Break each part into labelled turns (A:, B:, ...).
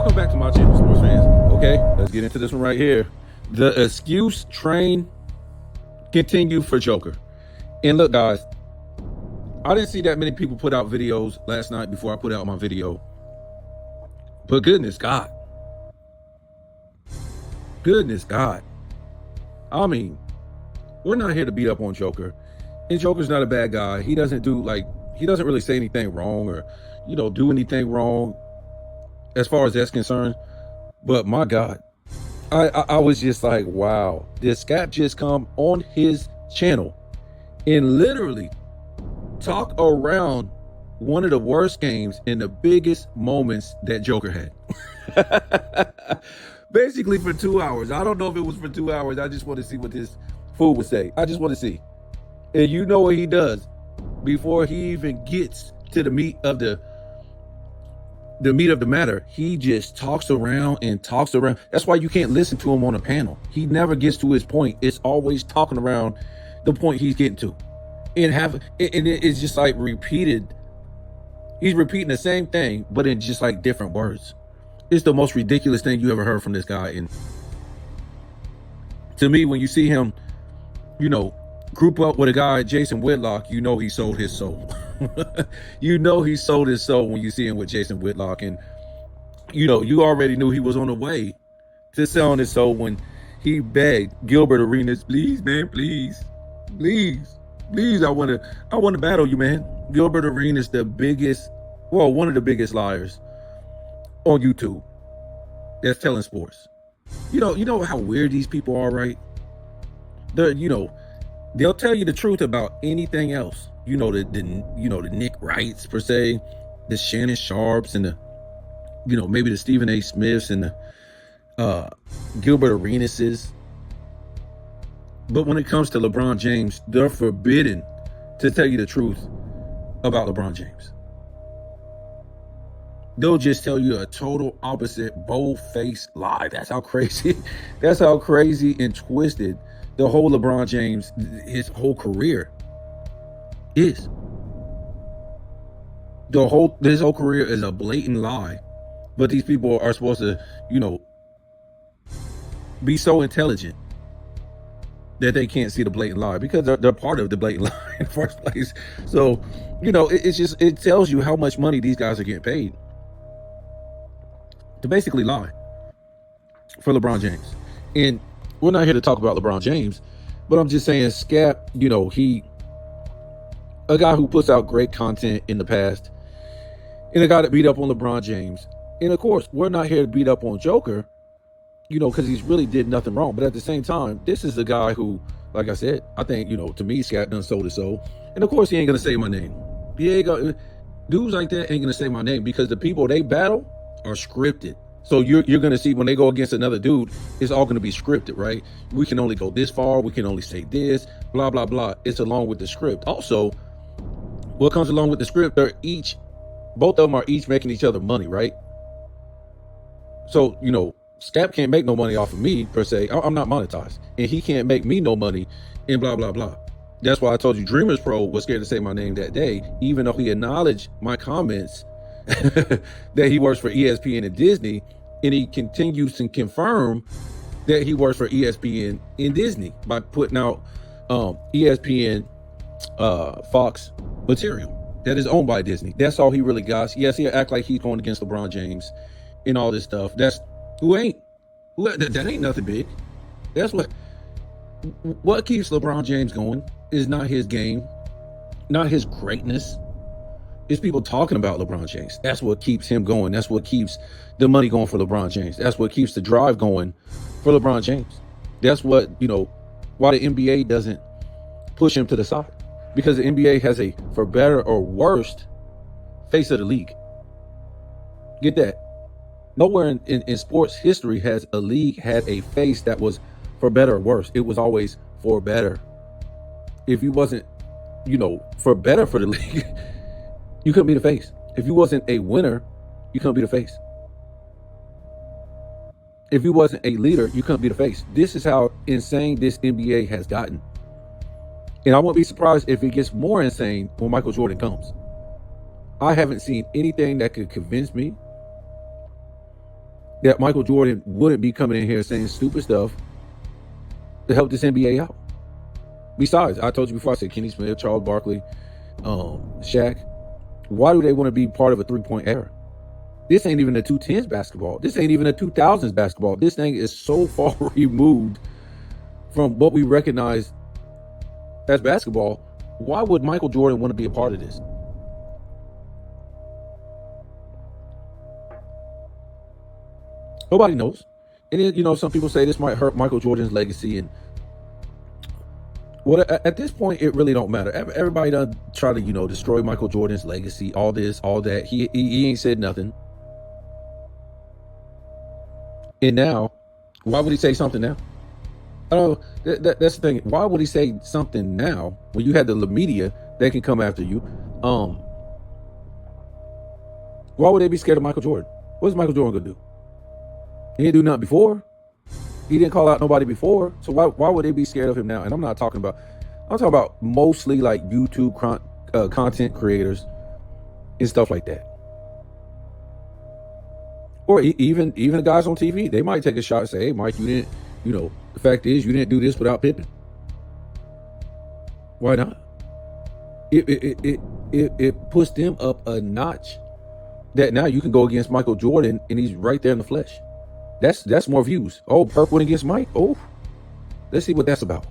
A: Welcome back to my channel, sports fans. Okay, let's get into this one right here. The excuse train continue for Joker. And look, guys, I didn't see that many people put out videos last night before I put out my video. But goodness God. Goodness God. I mean, we're not here to beat up on Joker. And Joker's not a bad guy. He doesn't really say anything wrong or, do anything wrong as far as that's concerned. But my God, I was just like, wow, did Scap just come on his channel and literally talk around one of the worst games and the biggest moments that Joker had? Basically for 2 hours. I don't know if it was for 2 hours. I just want to see what this fool would say. I just want to see. And you know what he does before he even gets to the meat of the matter. He just talks around and talks around. That's why you can't listen to him on a panel. He never gets to his point. It's always talking around the point he's getting to. And it's just like repeated. He's repeating the same thing, but in just like different words. It's the most ridiculous thing you ever heard from this guy. And to me, when you see him, group up with a guy, Jason Whitlock, he sold his soul. He sold his soul when you see him with Jason Whitlock. And, you already knew he was on the way to selling his soul when he begged Gilbert Arenas, please, man, please, I want to battle you, man. Gilbert Arenas, one of the biggest liars on YouTube that's telling sports. You know how weird these people are, right? They'll tell you the truth about anything else. The Nick Wrights per se, the Shannon Sharps, and the maybe the Stephen A. Smiths and the Gilbert Arenases. But when it comes to LeBron James, they're forbidden to tell you the truth about LeBron James. They'll just tell you a total opposite, bold-faced lie. That's how crazy and twisted the whole LeBron James, his whole career is. This whole career is a blatant lie. But these people are supposed to, be so intelligent that they can't see the blatant lie because they're part of the blatant lie in the first place. So, it tells you how much money these guys are getting paid to basically lie for LeBron James. And we're not here to talk about LeBron James, but I'm just saying Scap, a guy who puts out great content in the past and a guy that beat up on LeBron James. And of course, we're not here to beat up on Joker, because he's really did nothing wrong. But at the same time, this is a guy who, like I said, I think, to me, Scap done sold his soul. And of course, he ain't going to say my name. Dudes like that ain't going to say my name because the people they battle are scripted. So you're going to see when they go against another dude, it's all going to be scripted, right? We can only go this far. We can only say this, blah, blah, blah. It's along with the script. Also, what comes along with the script, both of them are each making each other money, right? So, Scap can't make no money off of me, per se. I'm not monetized. And he can't make me no money and blah, blah, blah. That's why I told you Dreamers Pro was scared to say my name that day, even though he acknowledged my comments that he works for ESPN and Disney, and he continues to confirm that he works for ESPN and Disney by putting out ESPN Fox material that is owned by Disney. That's all he really got. Yes, he'll act like he's going against LeBron James and all this stuff. That ain't nothing big. That's what keeps LeBron James going is not his game, not his greatness. It's people talking about LeBron James. That's what keeps him going. That's what keeps the money going for LeBron James. That's what keeps the drive going for LeBron James. That's what, why the NBA doesn't push him to the side. Because the NBA has a, for better or worse, face of the league. Get that? Nowhere in sports history has a league had a face that was for better or worse. It was always for better. If you wasn't, for better for the league, you couldn't be the face. If you wasn't a winner, you couldn't be the face. If you wasn't a leader, you couldn't be the face. This is how insane this NBA has gotten. And I won't be surprised if it gets more insane when Michael Jordan comes. I haven't seen anything that could convince me that Michael Jordan wouldn't be coming in here saying stupid stuff to help this NBA out. Besides, I told you before, I said Kenny Smith, Charles Barkley, Shaq. Why do they want to be part of a three-point era? This ain't even a 2010s basketball. This ain't even a 2000s basketball. This thing is so far removed from what we recognize as basketball. Why would Michael Jordan want to be a part of this? Nobody knows. And you know, some people say this might hurt Michael Jordan's legacy. And what at this point, it really don't matter. Everybody done try to, you know, destroy Michael Jordan's legacy, all this, all that. He ain't said nothing. And now, why would he say something now? I don't know. That's the thing. Why would he say something now when you had the media that can come after you? Why would they be scared of Michael Jordan? What's Michael Jordan gonna do? He didn't do nothing before. He didn't call out nobody before. So why would they be scared of him now? And I'm talking about mostly like YouTube content creators and stuff like that. Or even the guys on TV, they might take a shot and say, hey, Mike, you didn't, you know, the fact is you didn't do this without Pippen. Why not? It puts them up a notch that now you can go against Michael Jordan and he's right there in the flesh. That's more views. Oh, Perk went against Mike. Oh, let's see what that's about.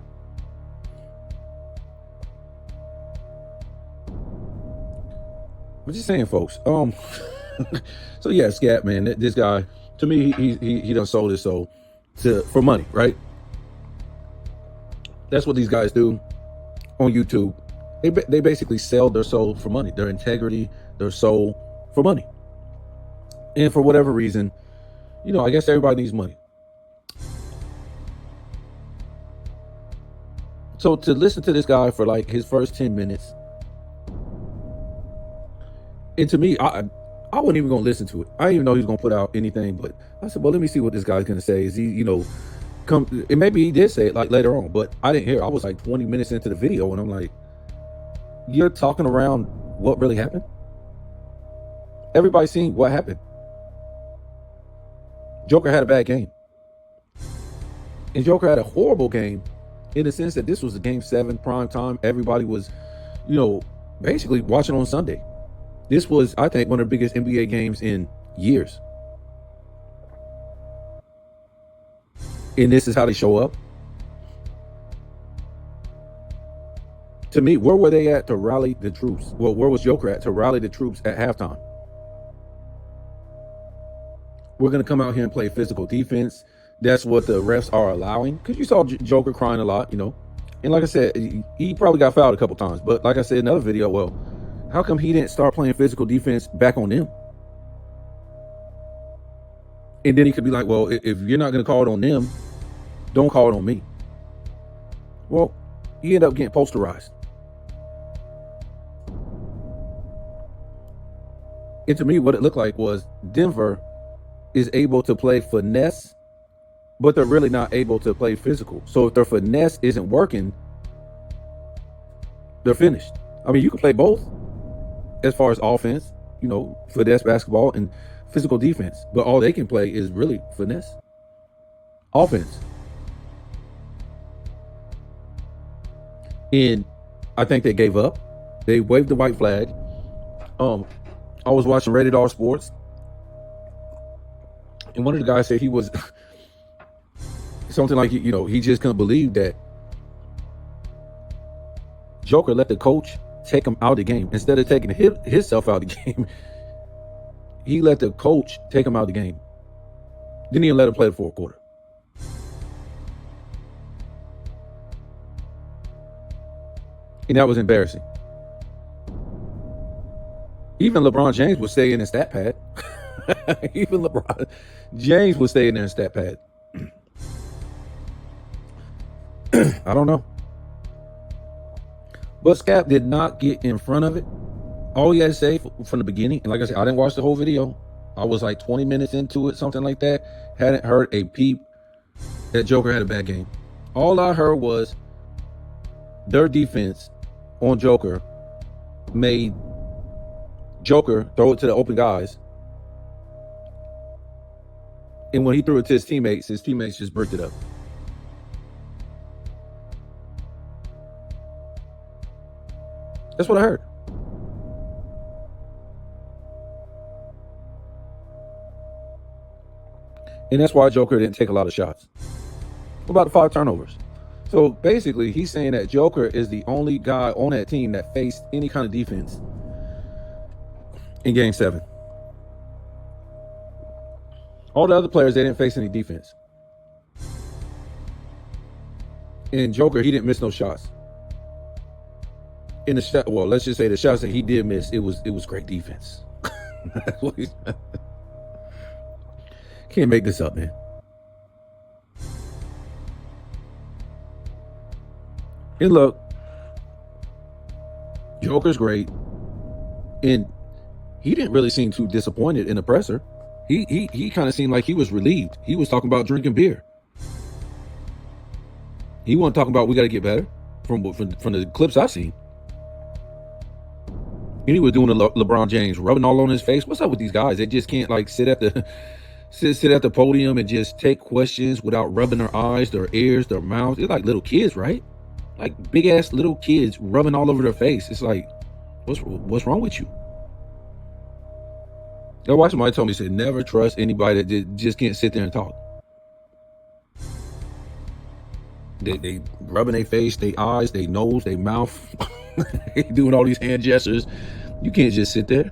A: I'm just saying, folks. So yeah, Scat, man, this guy, to me, he done sold his soul for money, right? That's what these guys do on YouTube. They basically sell their soul for money, their integrity, their soul for money. And for whatever reason, you know, I guess everybody needs money. So to listen to this guy for like his first 10 minutes, and to me, I wasn't even going to listen to it. I didn't even know he was going to put out anything, but I said, well, let me see what this guy's going to say. Is he, you know, and maybe he did say it like later on, but I didn't hear. I was like 20 minutes into the video and I'm like, you're talking around what really happened? Everybody's seen what happened. Joker had a bad game. And Joker had a horrible game in the sense that this was a game 7 prime time. Everybody was, you know, basically watching on Sunday. This was, I think, one of the biggest NBA games in years. And this is how they show up. To me, where were they at to rally the troops? Well, where was Joker at to rally the troops at halftime? We're going to come out here and play physical defense. That's what the refs are allowing. Because you saw Joker crying a lot, you know. And like I said, he probably got fouled a couple times. But like I said in another video, well, how come he didn't start playing physical defense back on them? And then he could be like, well, if you're not going to call it on them, don't call it on me. Well, he ended up getting posterized. And to me, what it looked like was Denver is able to play finesse, but they're really not able to play physical. So if their finesse isn't working, they're finished. I mean, you can play both as far as offense, you know, finesse basketball and physical defense, but all they can play is really finesse offense. And I think they gave up. They waved the white flag. I was watching Rated R Sports, and one of the guys said he was something like, you know, he just couldn't believe that Joker let the coach take him out of the game. Instead of taking himself out of the game, he let the coach take him out of the game. Didn't even let him play the fourth quarter. And that was embarrassing. Even LeBron James would stay in his stat pad. Even LeBron James would stay in there in stat pad. I don't know. But Scap did not get in front of it. All he had to say from the beginning, and like I said, I didn't watch the whole video. I was like 20 minutes into it, something like that. Hadn't heard a peep that Joker had a bad game. All I heard was their defense on Joker made Joker throw it to the open guys And when he threw it to his teammates just bricked it up. That's what I heard. And that's why Joker didn't take a lot of shots. About the 5 turnovers. So basically, he's saying that Joker is the only guy on that team that faced any kind of defense in Game 7. All the other players, they didn't face any defense. And Joker, he didn't miss no shots. In the shot, well, let's just say the shots that he did miss, it was great defense. Can't make this up, man. And look, Joker's great, and he didn't really seem too disappointed in the presser. He kind of seemed like he was relieved. He was talking about drinking beer. He wasn't talking about we got to get better from the clips I've seen. And he was doing the LeBron James, rubbing all on his face. What's up with these guys? They just can't like sit at the podium and just take questions without rubbing their eyes, their ears, their mouths. They're like little kids, right? Like big ass little kids rubbing all over their face. It's like, what's wrong with you? That's why somebody told me, said, never trust anybody that just can't sit there and talk. They rubbing their face, their eyes, their nose, their mouth, doing all these hand gestures. You can't just sit there.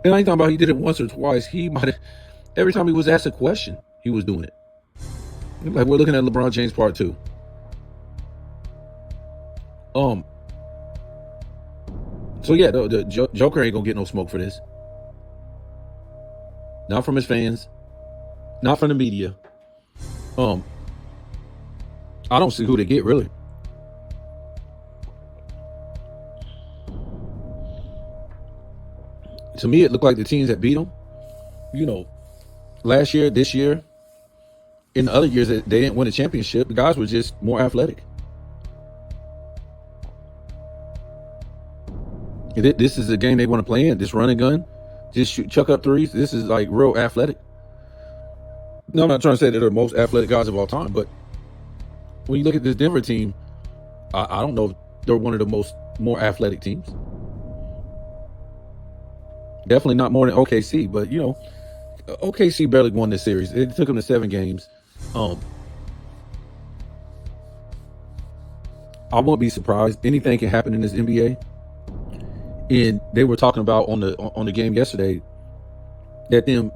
A: And I ain't talking about he did it once or twice. He might have, every time he was asked a question, he was doing it. Like, we're looking at LeBron James part 2. So yeah, the Joker ain't gonna get no smoke for this. Not from his fans, not from the media. I don't see who they get, really. To me, it looked like the teams that beat him, last year, this year, in the other years that they didn't win a championship, the guys were just more athletic. This is a game they want to play in. This run and gun, just chuck up threes. This is like real athletic. No, I'm not trying to say they're the most athletic guys of all time, but when you look at this Denver team, I don't know if they're one of the more athletic teams. Definitely not more than OKC, but OKC barely won this series. It took them to 7 games. I won't be surprised. Anything can happen in this NBA. And they were talking about on the game yesterday that them,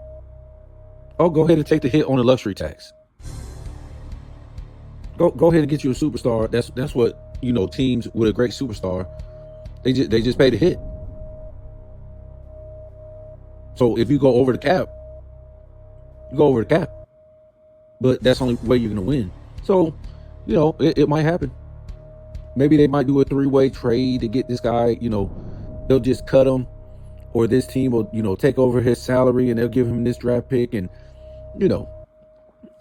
A: go ahead and take the hit on the luxury tax. Go ahead and get you a superstar. That's what teams with a great superstar, they just pay the hit. So if you go over the cap, you go over the cap. But that's the only way you're gonna win. So, it might happen. Maybe they might do a 3-way trade to get this guy, they'll just cut him, or this team will, take over his salary and they'll give him this draft pick, and you know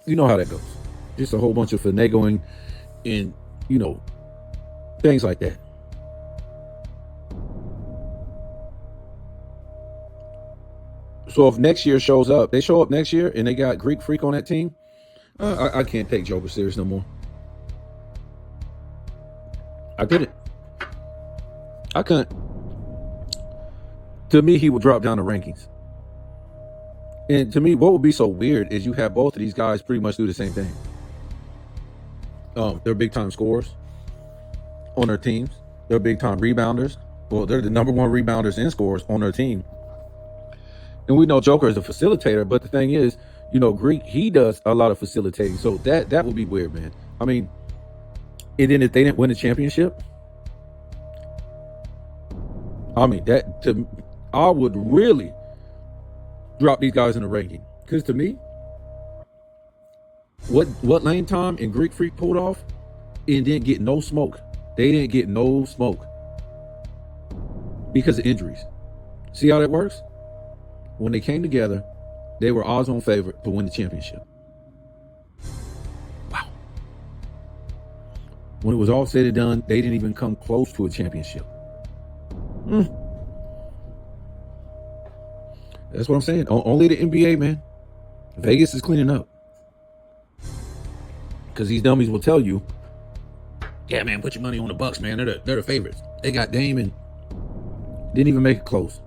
A: how that goes. Just a whole bunch of finagling and things like that. So if next year shows up, they show up next year and they got Greek Freak on that team, I can't take Joker serious no more. I couldn't. To me, he would drop down the rankings. And to me, what would be so weird is you have both of these guys pretty much do the same thing. They're big time scorers on their teams. They're big time rebounders. Well, they're the number 1 rebounders and scorers on their team. And we know Joker is a facilitator, but the thing is, Greek, he does a lot of facilitating. So that would be weird, man. I mean, and then if they didn't win the championship, I would really drop these guys in the ranking. Because to me, what Lane Time and Greek Freak pulled off, and didn't get no smoke. They didn't get no smoke because of injuries. See how that works? When they came together, they were odds-on favorite to win the championship. Wow. When it was all said and done, they didn't even come close to a championship. That's what I'm saying. Only the NBA, man. Vegas is cleaning up because these dummies will tell you, yeah, man, put your money on the Bucks, man. They're the favorites. They got Dame and didn't even make it close.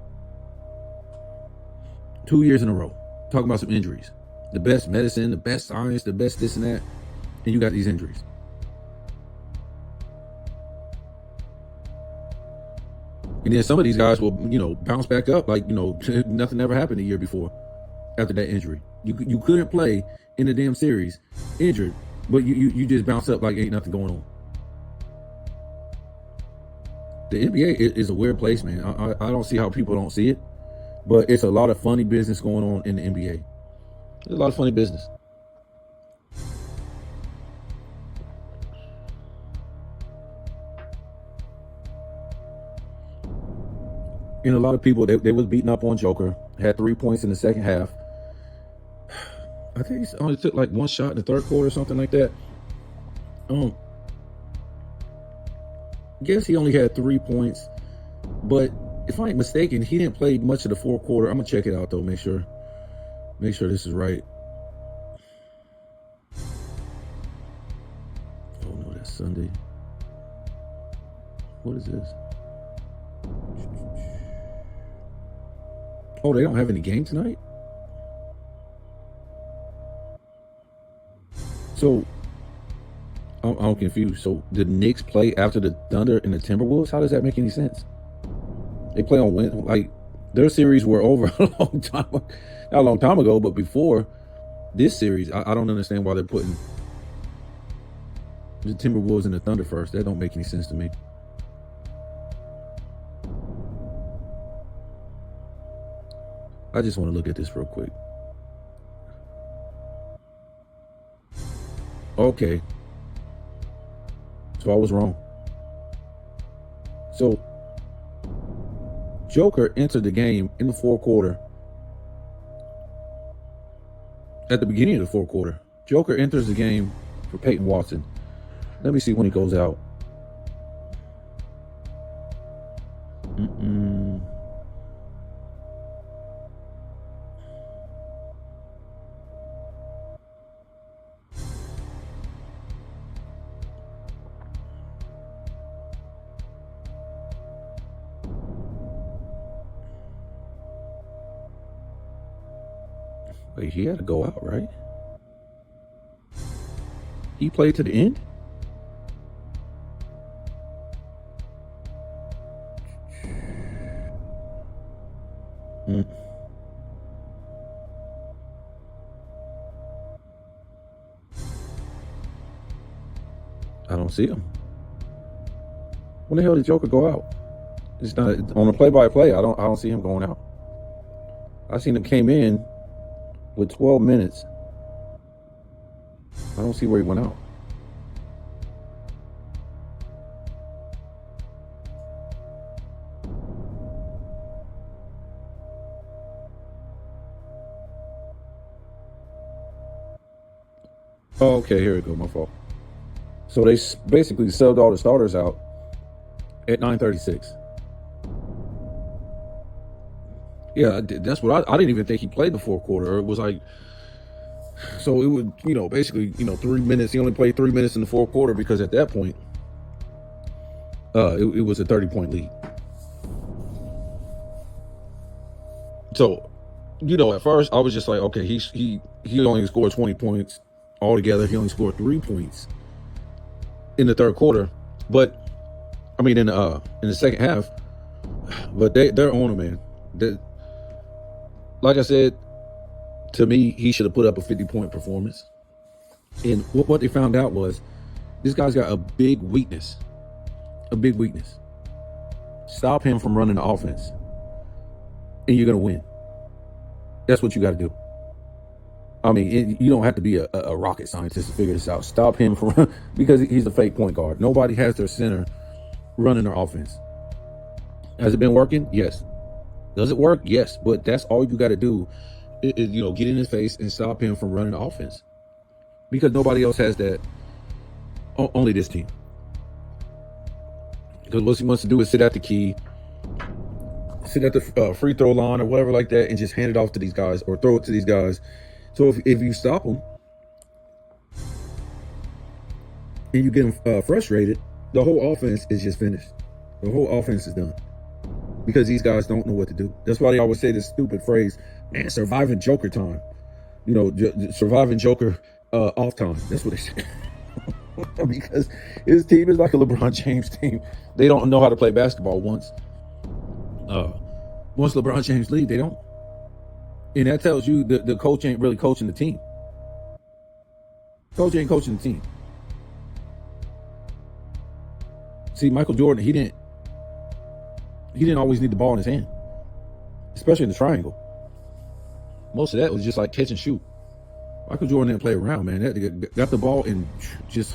A: 2 years in a row. Talking about some injuries. The best medicine, the best science, the best this and that. And you got these injuries. And then some of these guys will, bounce back up like, nothing ever happened the year before after that injury. You couldn't play in the damn series injured, but you just bounce up like ain't nothing going on. The NBA is a weird place, man. I don't see how people don't see it, but it's a lot of funny business going on in the NBA. There's a lot of funny business. And a lot of people, they was beating up on Joker, had 3 points in the second half. I think he only took like one shot in the third quarter or something like that. Guess he only had 3 points, but if I ain't mistaken, he didn't play much of the fourth quarter. I'm gonna check it out though, make sure this is right. Oh no, that's Sunday. What is this? Oh, they don't have any game tonight? So, I'm confused. So, did the Knicks play after the Thunder and the Timberwolves? How does that make any sense? They play on Wednesday. Like, their series were over not a long time ago, but before this series, I don't understand why they're putting the Timberwolves and the Thunder first. That don't make any sense to me. I just want to look at this real quick. Okay. So I was wrong. So Joker entered the game in the fourth quarter. At the beginning of the fourth quarter, Joker enters the game for Peyton Watson. Let me see when he goes out. Wait, he had to go out, right? He played to the end? I don't see him. When the hell did Joker go out? It's not on the play-by-play. I don't see him going out. I seen him came in with 12 minutes. I don't see where he went out. Oh, okay, here we go, my fault. So they basically subbed all the starters out at 9:36. Yeah, that's what I didn't even think he played the fourth quarter. It was like, so it would, basically, 3 minutes. He only played 3 minutes in the fourth quarter because at that point, it was a 30-point lead. So, at first I was just like, okay, he only scored 20 points altogether. He only scored 3 points in the third quarter, but I mean in the second half. But they're on him, man. Like I said, to me, he should have put up a 50-point performance. And what they found out was this guy's got a big weakness. A big weakness. Stop him from running the offense, and you're gonna win. That's what you got to do. I mean, you don't have to be a rocket scientist to figure this out. Stop him from because he's a fake point guard. Nobody has their center running their offense. Has it been working? Yes. Does it work? Yes. But that's all you got to do is, get in his face and stop him from running the offense. Because nobody else has that. Only this team. Because what he wants to do is sit at the key, sit at the free throw line or whatever like that, and just hand it off to these guys or throw it to these guys So if you stop him and you get him frustrated, the whole offense is just finished. The whole offense is done because these guys don't know what to do. That's why they always say this stupid phrase, man, surviving Joker time. Surviving Joker off time. That's what they say. Because his team is like a LeBron James team. They don't know how to play basketball once LeBron James leaves, they don't. And that tells you the coach ain't really coaching the team. Coach ain't coaching the team. See, Michael Jordan, he didn't always need the ball in his hand, especially in the triangle. Most of that was just like catch and shoot. Michael Jordan didn't play around, man. That got the ball and just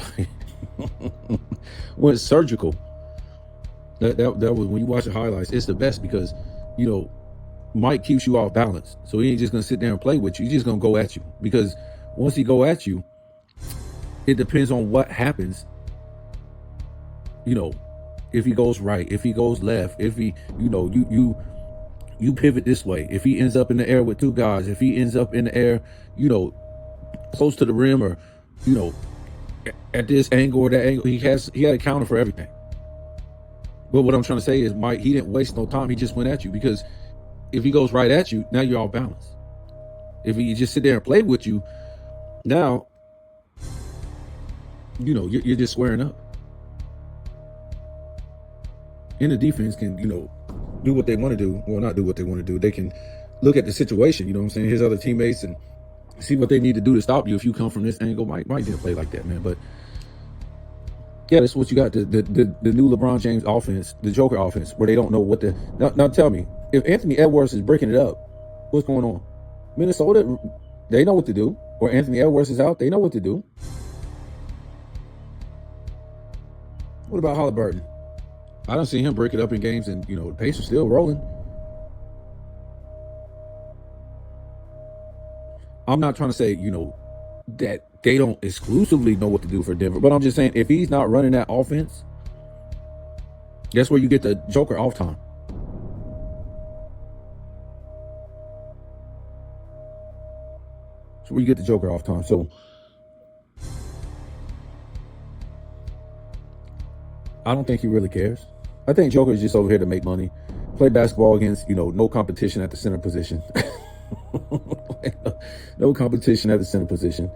A: went surgical. That was, when you watch the highlights, it's the best because, Mike keeps you off balance. So he ain't just gonna sit there and play with you. He's just gonna go at you. Because once he go at you, it depends on what happens. If he goes right, if he goes left, if he, you pivot this way. If he ends up in the air with two guys, if he ends up in the air, close to the rim, or at this angle or that angle, he had a counter for everything. But what I'm trying to say is, Mike, he didn't waste no time. He just went at you, because if he goes right at you, now you're off balance. If he just sit there and play with you, now you're just squaring up. And the defense can do what they want to do. Well, not do what they want to do. They can look at the situation, his other teammates, and see what they need to do to stop you. If you come from this angle, Mike didn't play like that, man. But yeah, that's what you got. The new LeBron James offense, the Joker offense, where they don't know what to. Now tell me, if Anthony Edwards is breaking it up, what's going on? Minnesota, they know what to do. Or Anthony Edwards is out, they know what to do. What about Halliburton? I don't see him break it up in games, and the pace is still rolling. I'm not trying to say that they don't exclusively know what to do for Denver, but I'm just saying, if he's not running that offense, that's where you get the Joker off time. So where you get the Joker off time. So I don't think he really cares. I think Joker is just over here to make money, play basketball against, no competition at the center position. No competition at the center position.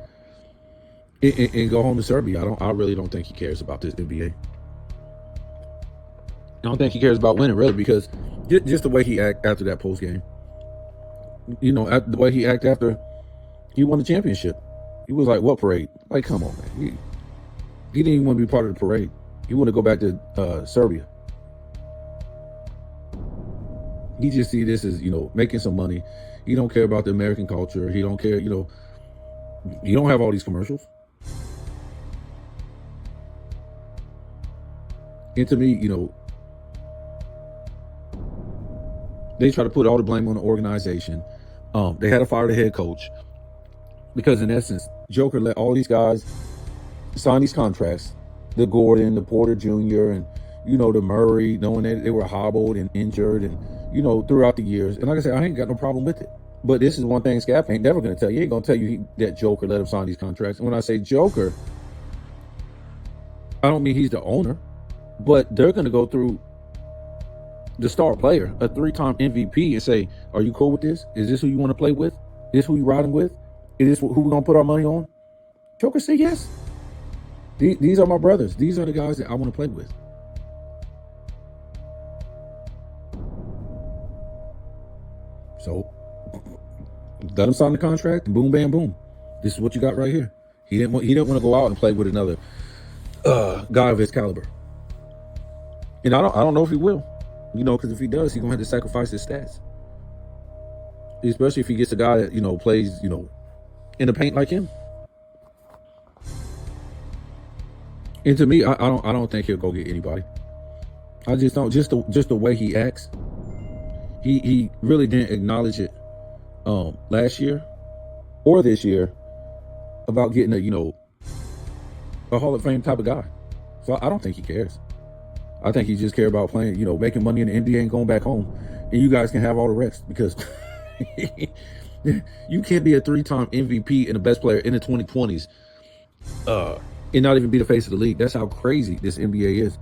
A: And go home to Serbia. I really don't think he cares about this NBA. I don't think he cares about winning, really, because just the way he acted after that post game. The way he acted after he won the championship. He was like, what parade? Like, come on, man. He didn't even want to be part of the parade. He wanted to go back to Serbia. He just see this as, making some money. He don't care about the American culture. He don't care, you don't have all these commercials. And to me, they try to put all the blame on the organization. They had to fire the head coach because, in essence, Joker let all these guys sign these contracts. The Gordon, the Porter Jr., and, the Murray, knowing that they were hobbled and injured and, throughout the years. And like I said, I ain't got no problem with it. But this is one thing Scap ain't never going to tell you. He ain't going to tell you that Joker let him sign these contracts. And when I say Joker, I don't mean he's the owner, but they're going to go through the star player, a 3-time MVP, and say, are you cool with this? Is this who you want to play with? Is this who you riding with? Is this who we're going to put our money on? Joker said yes. These are my brothers. These are the guys that I want to play with. So let him sign the contract, and boom, bam, boom. This is what you got right here. He didn't want to go out and play with another guy of his caliber. And I don't know if he will. Because if he does, he's gonna have to sacrifice his stats. Especially if he gets a guy that plays in the paint like him. And to me, I don't think he'll go get anybody. I just don't. Just the way he acts. He really didn't acknowledge it last year or this year about getting a Hall of Fame type of guy. So I don't think he cares. I think he just cares about playing, making money in the NBA and going back home. And you guys can have all the rest, because You can't be a 3-time MVP and the best player in the 2020s and not even be the face of the league. That's how crazy this NBA is.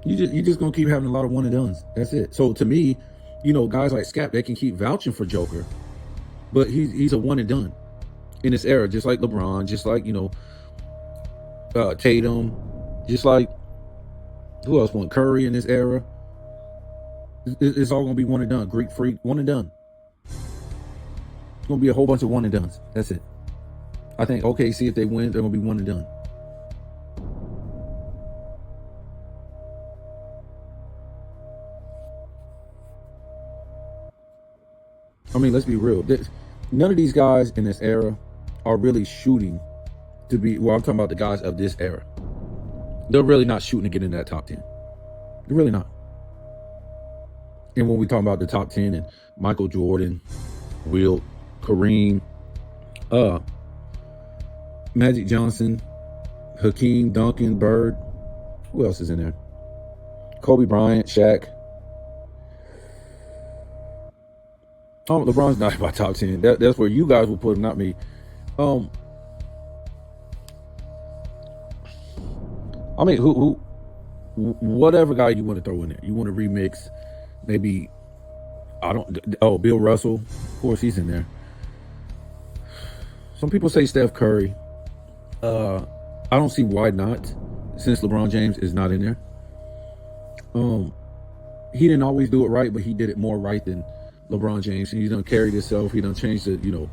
A: You just gonna keep having a lot of one and dones. That's it. So to me, guys like Scap, they can keep vouching for Joker, but he's a one and done in this era, just like LeBron, just like Tatum, just like who else won? Curry in this era. It's all gonna be one and done. Greek Freak, one and done. It's gonna be a whole bunch of one and dones. That's it. I think OKC, if they win, they're gonna be one and done. I mean, let's be real. None of these guys in this era are really shooting to be. Well, I'm talking about the guys of this era. They're really not shooting to get in that top 10. They're really not. And when we talk about the top 10 and Michael Jordan, Wilt, Kareem, Magic Johnson, Hakeem, Duncan, Bird, who else is in there? Kobe Bryant, Shaq. LeBron's not in my top 10. That's where you guys will put him, not me. I mean, whatever guy you want to throw in there. You want to remix, maybe, Bill Russell. Of course, he's in there. Some people say Steph Curry. I don't see why not, since LeBron James is not in there. He didn't always do it right, but he did it more right than LeBron James. And he done carried himself. He done changed the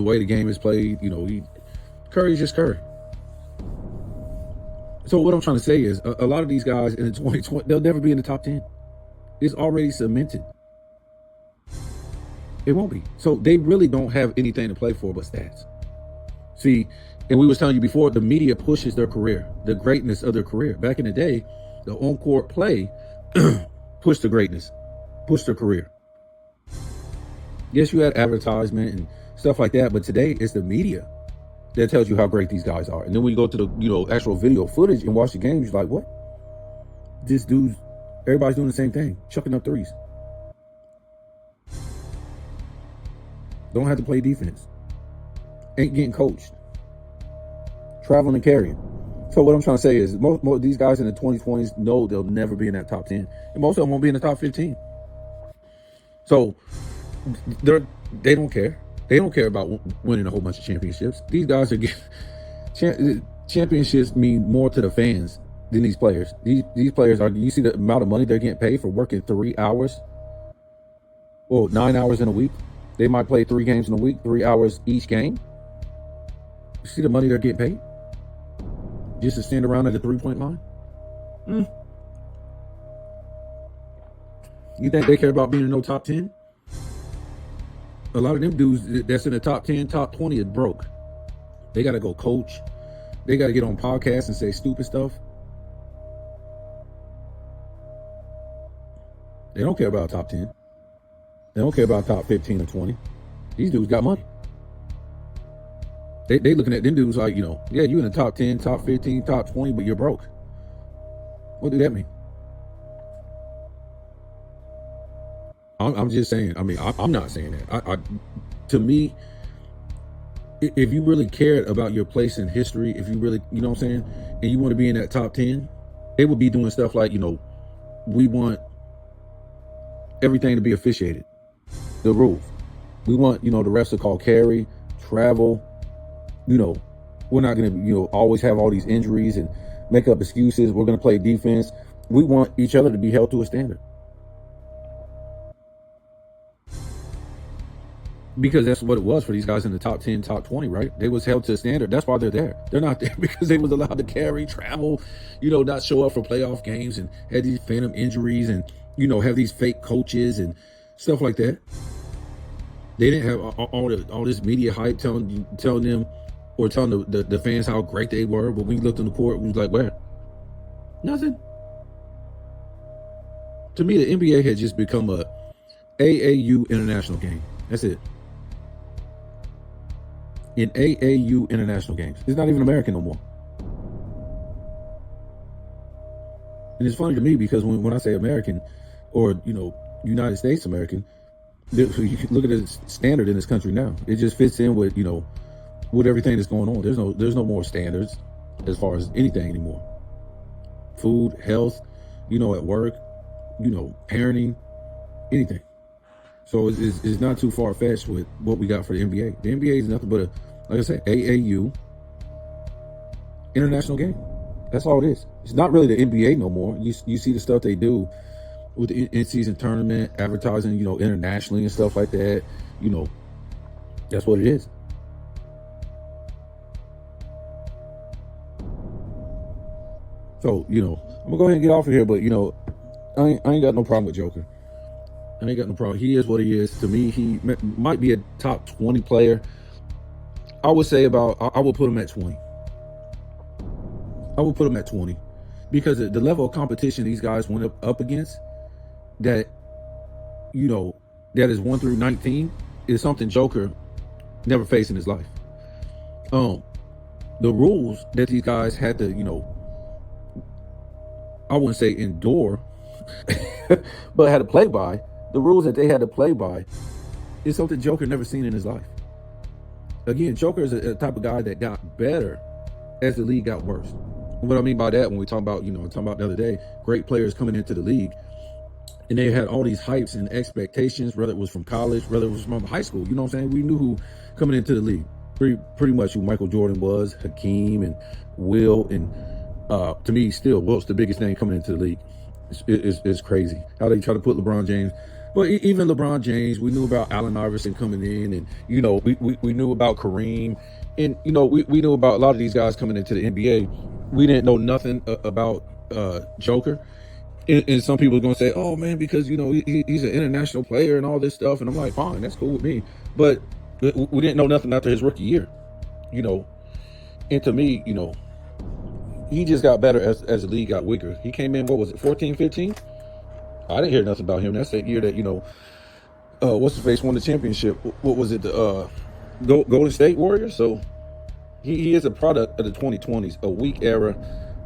A: way the game is played. Curry's just Curry. So what I'm trying to say is a lot of these guys in the 2020, they'll never be in the top 10. It's already cemented. It won't be. So they really don't have anything to play for but stats. See, and we was telling you before, the media pushes their career, the greatness of their career. Back in the day, the on-court play pushed the greatness, pushed their career. Yes, you had advertisement and stuff like that, but today it's the media that tells you how great these guys are. And then when you go to the actual video footage and watch the games, you're like, what? Everybody's doing the same thing, chucking up threes. Don't have to play defense. Ain't getting coached. Traveling and carrying. So what I'm trying to say is most of these guys in the 2020s know they'll never be in that top 10. And most of them won't be in the top 15. So they don't care. They don't care about winning a whole bunch of championships. These guys are getting championships mean more to the fans than these players. These players you see the amount of money they're getting paid for working 3 hours or 9 hours in a week. They might play 3 games in a week, 3 hours each game. You see the money they're getting paid just to stand around at the 3-point line? You think they care about being in no top 10? A lot of them dudes that's in the top 10, top 20 is broke. They got to go coach. They got to get on podcasts and say stupid stuff. They don't care about top 10. They don't care about top 15 or 20. These dudes got money. They looking at them dudes like, you in the top 10, top 15, top 20, but you're broke. What do that mean? I'm just saying. I mean, I'm not saying that. To me, if you really cared about your place in history, if you really, you know what I'm saying, and you want to be in that top 10, they would be doing stuff like, we want everything to be officiated. The rules. We want, the refs to call carry, travel. We're not going to, always have all these injuries and make up excuses. We're going to play defense. We want each other to be held to a standard. Because that's what it was for these guys in the top 10, top 20, right? They was held to a standard. That's why they're there. They're not there because they was allowed to carry, travel, not show up for playoff games and had these phantom injuries and, have these fake coaches and stuff like that. They didn't have all this media hype telling them or telling the fans how great they were. But when we looked on the court, we was like, where? Nothing. To me, the NBA had just become a AAU international game. That's it. In AAU international games. It's not even American no more. And it's funny to me because when I say American, or United States American, you can look at the standard in this country now. It just fits in with with everything that's going on. There's no more standards as far as anything anymore. Food, health, at work, parenting, anything. So it's not too far fetched with what we got for the NBA. The NBA is nothing but like I said, AAU international game. That's all it is. It's not really the NBA no more. You see the stuff they do with the in-season tournament, advertising, internationally and stuff like that. That's what it is. So, I'm gonna go ahead and get off of here, but I ain't got no problem with Joker. I ain't got no problem. He is what he is. To me, he might be a top 20 player. I would say I would put him at 20. I would put him at 20 because the level of competition these guys went up against, that is 1 through 19, is something Joker never faced in his life. The rules that these guys had to, I wouldn't say endure, but had to play by. The rules that they had to play by is something Joker never seen in his life. Again, Joker is a type of guy that got better as the league got worse. What I mean by that, when we talk about, talking about the other day, great players coming into the league, and they had all these hypes and expectations, whether it was from college, whether it was from high school. You know what I'm saying? We knew who coming into the league, pretty much who Michael Jordan was, Hakeem and Will, and to me, still, Wilt's the biggest name coming into the league. It's crazy how they try to put LeBron James. But even LeBron James, we knew about Allen Iverson coming in, and we knew about Kareem, and we knew about a lot of these guys coming into the NBA. We didn't know nothing about Joker. And some people are going to say, oh man, because he's an international player and all this stuff, and I'm like, fine, that's cool with me. But we didn't know nothing after his rookie year, and to me, he just got better as the league got weaker. He came in, what was it, 14, 15? I didn't hear nothing about him. That's that year that, what's the face won the championship. What was it, the Golden State Warriors? So he is a product of the 2020s, a weak era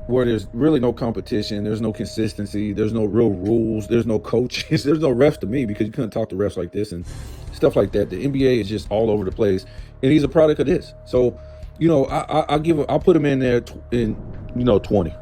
A: where there's really no competition, there's no consistency, there's no real rules, there's no coaches, there's no refs to me, because you couldn't talk to refs like this and stuff like that. The NBA is just all over the place, and he's a product of this. So, I'll put him in there in 20.